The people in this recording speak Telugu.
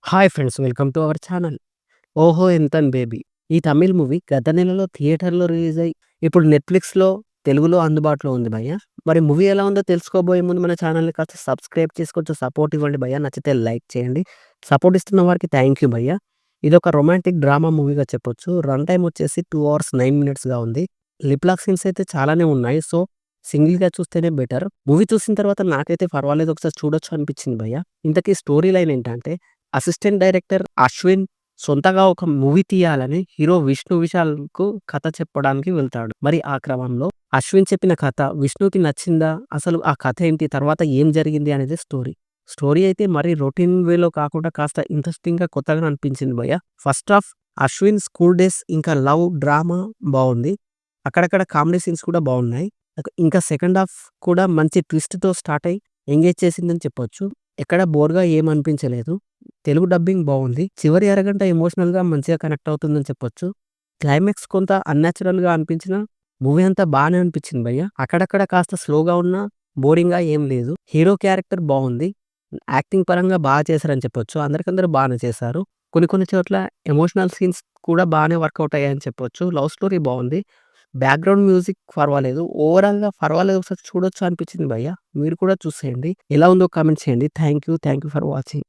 Hi friends, welcome to our channel. 'ఓహో ఎంతన్ బేబీ' ఈ తమిళ్ మూవీ గత నెలలో థియేటర్‌లో రిలీజ్ అయ్యి, ఇప్పుడు నెట్‌ఫ్లిక్స్‌లో తెలుగులో అందుబాటులో ఉంది భయ్యా. మరి మూవీ ఎలా ఉందో తెలుసుకోబోయే ముందు మన ఛానల్‌ని కాస్త సబ్స్క్రైబ్ చేసి కొంచెం సపోర్ట్ ఇవ్వండి భయ్యా. నచ్చితే లైక్ చేయండి. సపోర్ట్ ఇస్తున్న వారికి థ్యాంక్ యూ భయ్యా. ఇదొక రొమాంటిక్ డ్రామా మూవీగా చెప్పొచ్చు. రన్ టైమ్ వచ్చేసి 2 అవర్స్ 9 మినిట్స్‌గా ఉంది. లిప్ లాక్ సీన్స్ అయితే చాలానే ఉన్నాయి. సో, సింగిల్‌గా చూస్తేనే బెటర్. మూవీ చూసిన తర్వాత నాకైతే పర్వాలేదు, ఒకసారి చూడొచ్చు అనిపించింది భయ్యా. ఇంతకీ స్టోరీ లైన్ ఏంటంటే, అసిస్టెంట్ డైరెక్టర్ అశ్విన్ సొంతగా ఒక మూవీ తీయాలని హీరో విష్ణు విశాల్‌కు కథ చెప్పడానికి వెళ్తాడు. మరి ఆ క్రమంలో అశ్విన్ చెప్పిన కథ విష్ణుకి నచ్చిందా? అసలు ఆ కథ ఏంటి? తర్వాత ఏం జరిగింది అనేది స్టోరీ. స్టోరీ అయితే మరీ రొటీన్ వేలో కాకుండా కాస్త ఇంట్రెస్టింగ్‌గా, కొత్తగా అనిపించింది భయ్యా. First half Ashwin school days ఇంకా లవ్ డ్రామా బావుంది. అక్కడక్కడ కామెడీ సీన్స్ కూడా బావున్నాయి. ఇంకా సెకండ్ హాఫ్ కూడా మంచి ట్విస్ట్‌తో స్టార్ట్ అయ్యి ఎంగేజ్ చేసిందని చెప్పొచ్చు. ఎక్కడ బోర్‌గా ఏమనిపించలేదు. తెలుగు డబ్బింగ్ బావుంది. చివరి అరగంట ఎమోషనల్‌గా మంచిగా కనెక్ట్ అవుతుందని చెప్పొచ్చు. క్లైమాక్స్ కొంత అన్‌న్యాచురల్‌గా అనిపించినా, మూవీ అంతా బానే అనిపించింది భయ్యా. అక్కడక్కడ కాస్త స్లోగా ఉన్నా, బోరింగ్‌గా ఏం లేదు. హీరో క్యారెక్టర్ బావుంది. యాక్టింగ్ పరంగా చేశారని చెప్పొచ్చు. అందరికందరూ బానే చేశారు. కొన్ని కొన్ని చోట్ల ఎమోషనల్ సీన్స్ కూడా బానే వర్కౌట్ అయ్యాయని చెప్పొచ్చు. లవ్ స్టోరీ బావుంది. బ్యాక్‌గ్రౌండ్ మ్యూజిక్ పర్వాలేదు. ఓవరాల్‌గా పర్వాలేదు, ఒకసారి చూడొచ్చు అనిపించింది భయ్యా. మీరు కూడా చూసేయండి. ఎలా ఉందో కామెంట్ చేయండి. Thank you for watching.